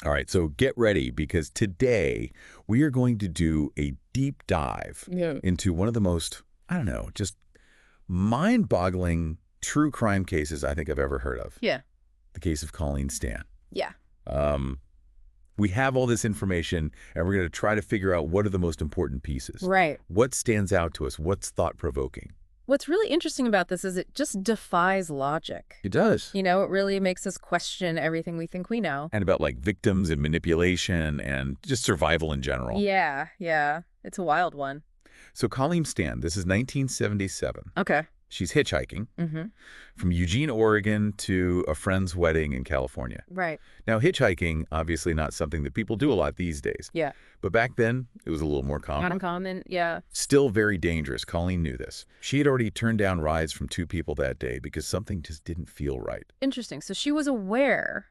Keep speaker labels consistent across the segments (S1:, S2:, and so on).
S1: All right, so get ready because today we are going to do a deep dive into one of the most, I don't know, just mind-boggling true crime cases I think I've ever heard of.
S2: Yeah.
S1: The case of Colleen Stan.
S2: Yeah.
S1: We have all this information, and we're going to try to figure out what are the most important pieces.
S2: Right.
S1: What stands out to us? What's thought-provoking?
S2: What's really interesting about this is it just defies logic.
S1: It does.
S2: You know, it really makes us question everything we think we know.
S1: And about, like, victims and manipulation and just survival in general.
S2: Yeah, yeah. It's a wild one.
S1: So Colleen Stan, this is 1977.
S2: Okay.
S1: She's hitchhiking from Eugene, Oregon to a friend's wedding in California.
S2: Right.
S1: Now, hitchhiking, obviously not something that people do a lot these days.
S2: Yeah.
S1: But back then, it was a little more common.
S2: Uncommon, yeah.
S1: Still very dangerous. Colleen knew this. She had already turned down rides from 2 people that day because something just didn't feel right.
S2: Interesting. So she was aware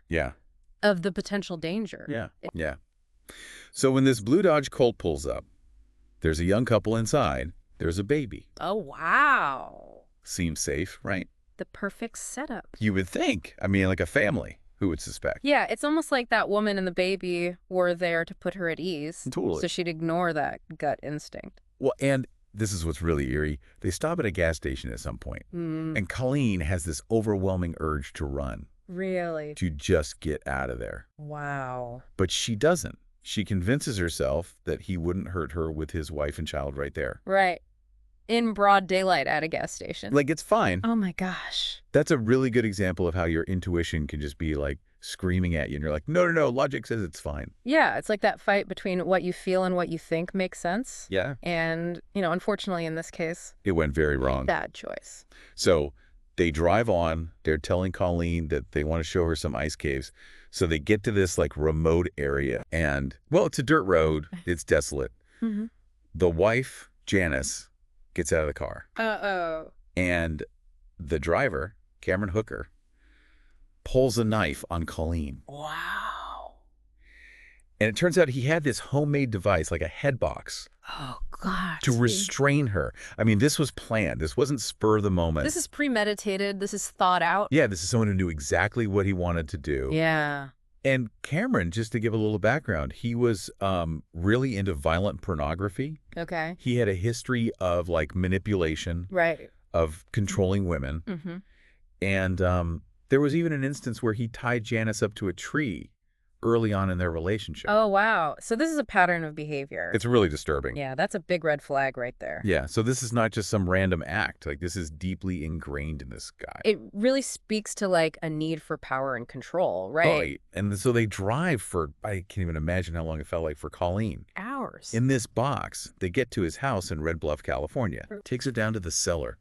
S2: of the potential danger.
S1: Yeah. So when this Blue Dodge Colt pulls up, there's a young couple inside. There's a baby.
S2: Oh, wow.
S1: Seems safe, right?
S2: The perfect setup.
S1: You would think. I mean, like a family. Who would suspect?
S2: Yeah, it's almost like that woman and the baby were there to put her at ease.
S1: Totally.
S2: So she'd ignore that gut instinct.
S1: Well, and this is what's really eerie. They stop at a gas station at some point, and Colleen has this overwhelming urge to run.
S2: Really?
S1: To just get out of there.
S2: Wow.
S1: But she doesn't. She convinces herself that he wouldn't hurt her with his wife and child right there.
S2: Right. In broad daylight at a gas station.
S1: Like, it's fine.
S2: Oh, my gosh.
S1: That's a really good example of how your intuition can just be, like, screaming at you. And you're like, no, no, no, logic says it's fine.
S2: Yeah, it's like that fight between what you feel and what you think makes sense.
S1: Yeah.
S2: And, you know, unfortunately, in this case,
S1: it went very wrong.
S2: Bad choice.
S1: So they drive on. They're telling Colleen that they want to show her some ice caves. So they get to this, like, remote area. And, well, it's a dirt road. It's desolate. The wife, Janice, gets out of the car.
S2: Uh-oh.
S1: And the driver, Cameron Hooker, pulls a knife on Colleen.
S2: Wow.
S1: And it turns out he had this homemade device, like a head box.
S2: Oh, gosh.
S1: To restrain her. I mean, this was planned. This wasn't spur of the moment.
S2: This is premeditated. This is thought out.
S1: Yeah, this is someone who knew exactly what he wanted to do.
S2: Yeah.
S1: And Cameron, just to give a little background, he was really into violent pornography.
S2: Okay.
S1: He had a history of, like, manipulation.
S2: Right.
S1: Of controlling women. And there was even an instance where he tied Janice up to a tree early on in their relationship.
S2: Oh, wow. So this is a pattern of behavior.
S1: It's really disturbing.
S2: Yeah, that's a big red flag right there.
S1: Yeah, so this is not just some random act. Like, this is deeply ingrained in this guy.
S2: It really speaks to, like, a need for power and control, right?
S1: Right. And so they drive for, I can't even imagine how long it felt like for Colleen.
S2: Hours.
S1: In this box, they get to his house in Red Bluff, California. Takes her down to the cellar,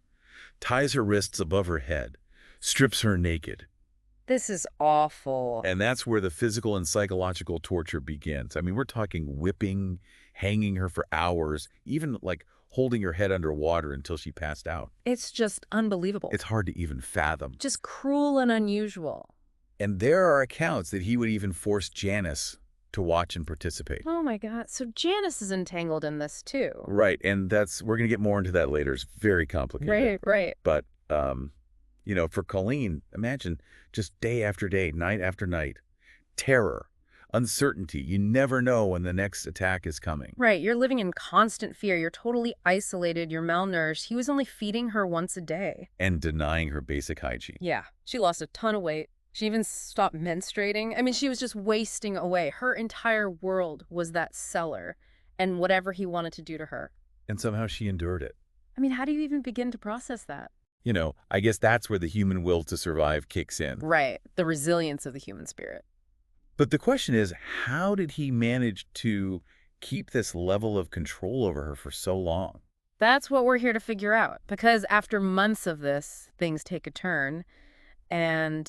S1: ties her wrists above her head, strips her naked.
S2: This is awful.
S1: And that's where the physical and psychological torture begins. I mean, we're talking whipping, hanging her for hours, even, like, holding her head underwater until she passed out.
S2: It's just unbelievable.
S1: It's hard to even fathom.
S2: Just cruel and unusual.
S1: And there are accounts that he would even force Janice to watch and participate.
S2: Oh, my God. So Janice is entangled in this, too.
S1: Right. And we're going to get more into that later. It's very complicated.
S2: Right.
S1: But, you know, for Colleen, imagine just day after day, night after night, terror, uncertainty. You never know when the next attack is coming.
S2: Right. You're living in constant fear. You're totally isolated. You're malnourished. He was only feeding her once a day.
S1: And denying her basic hygiene.
S2: Yeah. She lost a ton of weight. She even stopped menstruating. I mean, she was just wasting away. Her entire world was that cellar and whatever he wanted to do to her.
S1: And somehow she endured it.
S2: I mean, how do you even begin to process that?
S1: You know, I guess that's where the human will to survive kicks in.
S2: Right. The resilience of the human spirit.
S1: But the question is, how did he manage to keep this level of control over her for so long?
S2: That's what we're here to figure out. Because after months of this, things take a turn. And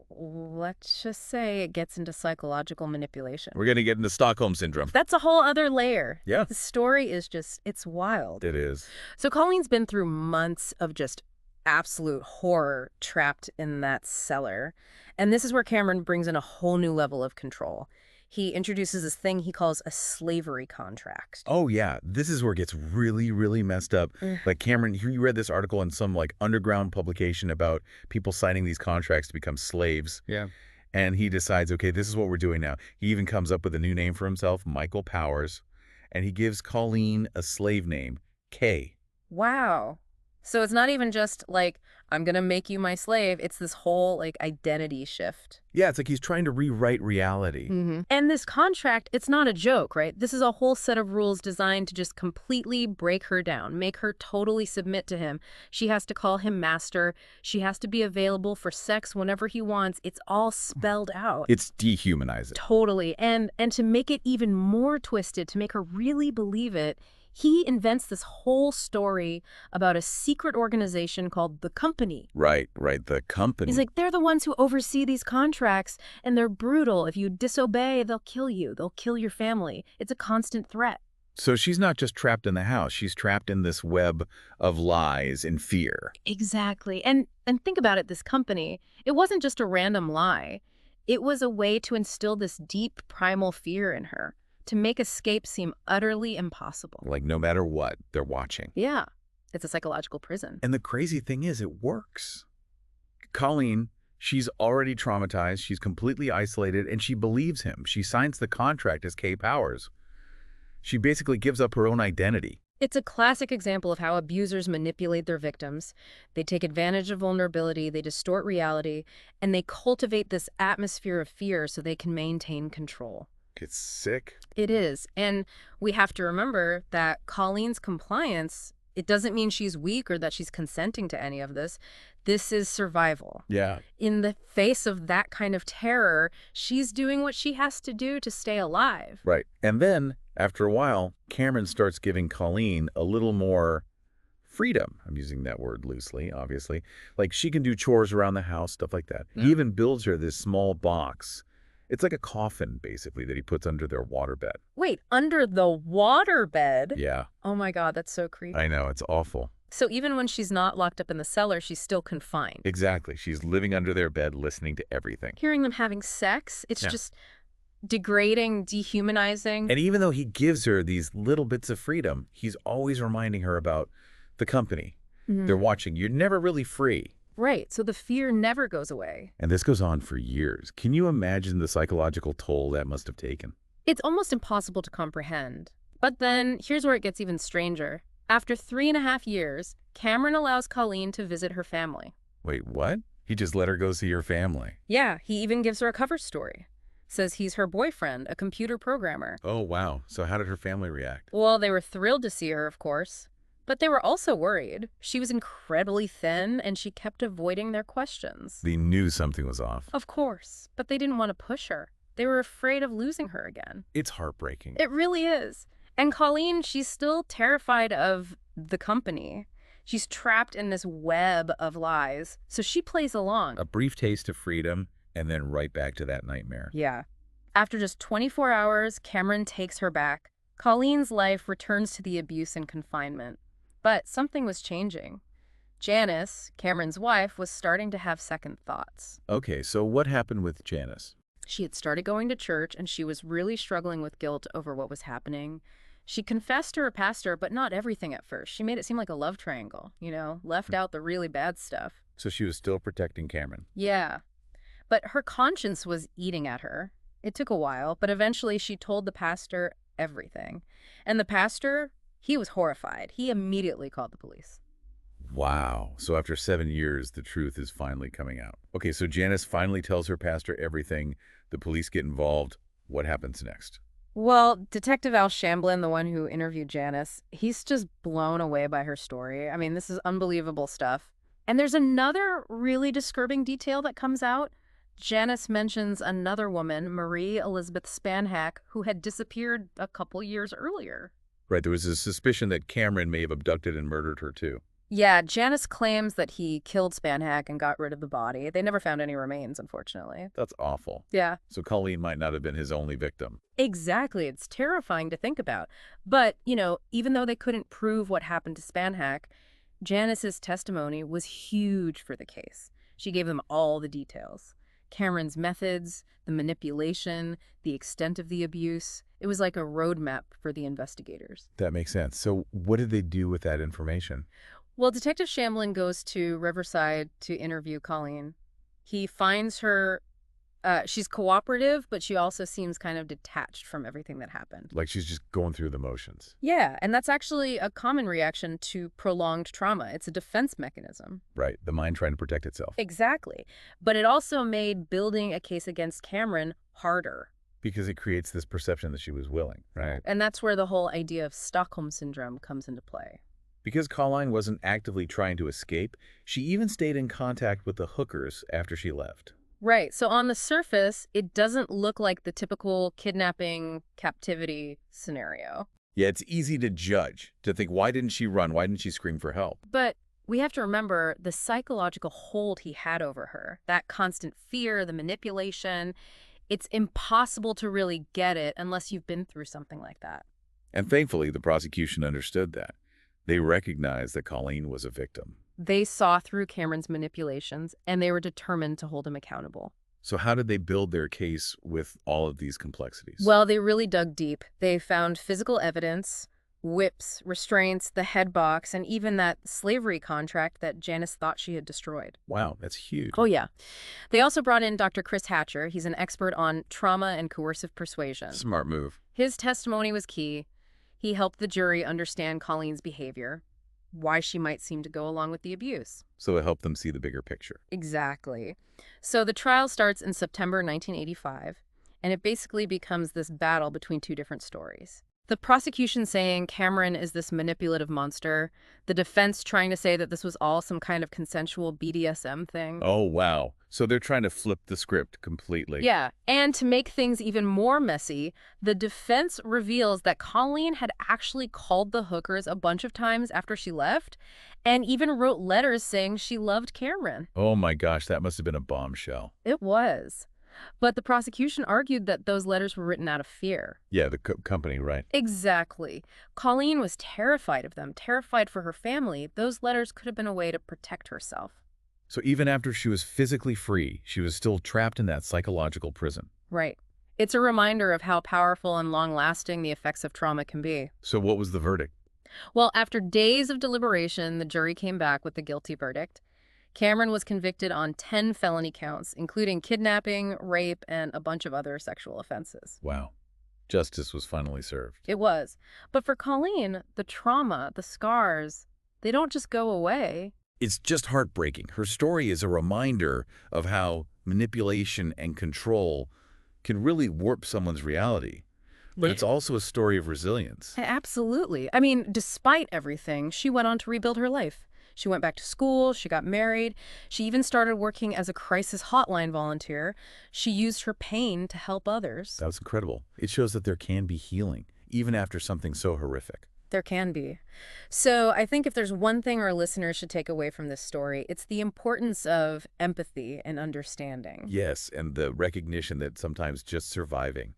S2: let's just say it gets into psychological manipulation.
S1: We're going to get into Stockholm Syndrome.
S2: That's a whole other layer.
S1: Yeah.
S2: The story is just, it's wild.
S1: It is.
S2: So Colleen's been through months of just absolute horror trapped in that cellar. And this is where Cameron brings in a whole new level of control. He introduces this thing he calls a slavery contract.
S1: Oh, yeah. This is where it gets really, really messed up. Like, Cameron, you read this article in some, like, underground publication about people signing these contracts to become slaves.
S3: Yeah.
S1: And he decides, okay, this is what we're doing now. He even comes up with a new name for himself, Michael Powers, and he gives Colleen a slave name, Kay.
S2: Wow. So it's not even just like, I'm going to make you my slave. It's this whole like identity shift.
S1: Yeah, it's like he's trying to rewrite reality.
S2: And this contract, it's not a joke, right? This is a whole set of rules designed to just completely break her down, make her totally submit to him. She has to call him master. She has to be available for sex whenever he wants. It's all spelled out.
S1: It's dehumanizing.
S2: Totally. And to make it even more twisted, to make her really believe it, he invents this whole story about a secret organization called the Company.
S1: Right, the company.
S2: He's like, they're the ones who oversee these contracts, and they're brutal. If you disobey, they'll kill you. They'll kill your family. It's a constant threat.
S1: So she's not just trapped in the house. She's trapped in this web of lies and fear.
S2: Exactly. And think about it, this company, it wasn't just a random lie. It was a way to instill this deep primal fear in her, to make escape seem utterly impossible.
S1: Like no matter what, they're watching.
S2: Yeah, it's a psychological prison.
S1: And the crazy thing is, it works. Colleen, she's already traumatized. She's completely isolated, and she believes him. She signs the contract as Kay Powers. She basically gives up her own identity.
S2: It's a classic example of how abusers manipulate their victims. They take advantage of vulnerability, they distort reality, and they cultivate this atmosphere of fear so they can maintain control.
S1: It's sick.
S2: It is. And we have to remember that Colleen's compliance, it doesn't mean she's weak or that she's consenting to any of this. This is survival.
S1: Yeah.
S2: In the face of that kind of terror, she's doing what she has to do to stay alive.
S1: Right. And then, after a while, Cameron starts giving Colleen a little more freedom. I'm using that word loosely, obviously. Like, she can do chores around the house, stuff like that. He even builds her this small box. It's like a coffin, basically, that he puts under their waterbed.
S2: Wait, under the waterbed?
S1: Yeah.
S2: Oh my God, that's so creepy.
S1: I know, it's awful.
S2: So even when she's not locked up in the cellar, she's still confined.
S1: Exactly. She's living under their bed, listening to everything.
S2: Hearing them having sex, it's just degrading, dehumanizing.
S1: And even though he gives her these little bits of freedom, he's always reminding her about the company. They're watching. You're never really free.
S2: Right, so the fear never goes away.
S1: And this goes on for years. Can you imagine the psychological toll that must have taken?
S2: It's almost impossible to comprehend. But then, here's where it gets even stranger. After 3.5 years, Cameron allows Colleen to visit her family.
S1: Wait, what? He just let her go see her family?
S2: Yeah, he even gives her a cover story. Says he's her boyfriend, a computer programmer.
S1: Oh, wow. So how did her family react?
S2: Well, they were thrilled to see her, of course. But they were also worried. She was incredibly thin, and she kept avoiding their questions.
S1: They knew something was off.
S2: Of course, but they didn't want to push her. They were afraid of losing her again.
S1: It's heartbreaking.
S2: It really is. And Colleen, she's still terrified of the company. She's trapped in this web of lies, so she plays along.
S1: A brief taste of freedom, and then right back to that nightmare.
S2: Yeah. After just 24 hours, Cameron takes her back. Colleen's life returns to the abuse and confinement. But something was changing. Janice, Cameron's wife, was starting to have second thoughts.
S1: Okay, so what happened with Janice?
S2: She had started going to church, and she was really struggling with guilt over what was happening. She confessed to her pastor, but not everything at first. She made it seem like a love triangle, left out the really bad stuff.
S1: So she was still protecting Cameron.
S2: Yeah. But her conscience was eating at her. It took a while, but eventually she told the pastor everything. And the pastor, he was horrified. He immediately called the police.
S1: Wow. So after 7 years, the truth is finally coming out. Okay, so Janice finally tells her pastor everything. The police get involved. What happens next?
S2: Well, Detective Al Shamblin, the one who interviewed Janice, he's just blown away by her story. I mean, this is unbelievable stuff. And there's another really disturbing detail that comes out. Janice mentions another woman, Marie Elizabeth Spanhack, who had disappeared a couple years earlier.
S1: Right, there was a suspicion that Cameron may have abducted and murdered her, too.
S2: Yeah, Janice claims that he killed Spanhack and got rid of the body. They never found any remains, unfortunately.
S1: That's awful.
S2: Yeah.
S1: So Colleen might not have been his only victim.
S2: Exactly. It's terrifying to think about. But, even though they couldn't prove what happened to Spanhack, Janice's testimony was huge for the case. She gave them all the details. Cameron's methods, the manipulation, the extent of the abuse. It was like a roadmap for the investigators.
S1: That makes sense. So what did they do with that information?
S2: Well, Detective Shamblin goes to Riverside to interview Colleen. He finds her She's cooperative, but she also seems kind of detached from everything that happened.
S1: Like she's just going through the motions.
S2: Yeah, and that's actually a common reaction to prolonged trauma. It's a defense mechanism.
S1: Right, the mind trying to protect itself.
S2: Exactly. But it also made building a case against Cameron harder.
S1: Because it creates this perception that she was willing, right?
S2: And that's where the whole idea of Stockholm Syndrome comes into play.
S1: Because Colleen wasn't actively trying to escape, she even stayed in contact with the Hookers after she left.
S2: Right. So on the surface, it doesn't look like the typical kidnapping captivity scenario.
S1: Yeah, it's easy to judge, to think, why didn't she run? Why didn't she scream for help?
S2: But we have to remember the psychological hold he had over her, that constant fear, the manipulation. It's impossible to really get it unless you've been through something like that.
S1: And thankfully, the prosecution understood that. They recognized that Colleen was a victim.
S2: They saw through Cameron's manipulations, and they were determined to hold him accountable.
S1: So how did they build their case with all of these complexities?
S2: Well, they really dug deep. They found physical evidence, whips, restraints, the head box, and even that slavery contract that Janice thought she had destroyed.
S1: Wow, that's huge.
S2: Oh, yeah. They also brought in Dr. Chris Hatcher. He's an expert on trauma and coercive persuasion.
S1: Smart move.
S2: His testimony was key. He helped the jury understand Colleen's behavior, why she might seem to go along with the abuse.
S1: So it helped them see the bigger picture.
S2: Exactly. So the trial starts in September 1985, and it basically becomes this battle between two different stories. The prosecution saying Cameron is this manipulative monster, the defense trying to say that this was all some kind of consensual BDSM thing.
S1: Oh, wow. So they're trying to flip the script completely.
S2: Yeah, and to make things even more messy, the defense reveals that Colleen had actually called the Hookers a bunch of times after she left, and even wrote letters saying she loved Cameron.
S1: Oh my gosh, that must have been a bombshell.
S2: It was. But the prosecution argued that those letters were written out of fear.
S1: Yeah, the company, right?
S2: Exactly. Colleen was terrified of them, terrified for her family. Those letters could have been a way to protect herself.
S1: So even after she was physically free, she was still trapped in that psychological prison.
S2: Right. It's a reminder of how powerful and long-lasting the effects of trauma can be.
S1: So what was the verdict?
S2: Well, after days of deliberation, the jury came back with the guilty verdict. Cameron was convicted on 10 felony counts, including kidnapping, rape, and a bunch of other sexual offenses.
S1: Wow. Justice was finally served.
S2: It was. But for Colleen, the trauma, the scars, they don't just go away.
S1: It's just heartbreaking. Her story is a reminder of how manipulation and control can really warp someone's reality. But it's also a story of resilience.
S2: Absolutely. I mean, despite everything, she went on to rebuild her life. She went back to school, she got married, she even started working as a crisis hotline volunteer. She used her pain to help others.
S1: That was incredible. It shows that there can be healing, even after something so horrific.
S2: There can be. So I think if there's one thing our listeners should take away from this story, it's the importance of empathy and understanding.
S1: Yes, and the recognition that sometimes just surviving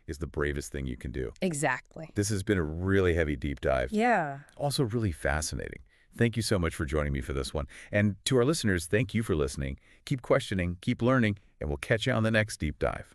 S1: is the bravest thing you can do.
S2: Exactly.
S1: This has been a really heavy deep dive.
S2: Yeah.
S1: Also really fascinating. Thank you so much for joining me for this one. And to our listeners, thank you for listening. Keep questioning, keep learning, and we'll catch you on the next deep dive.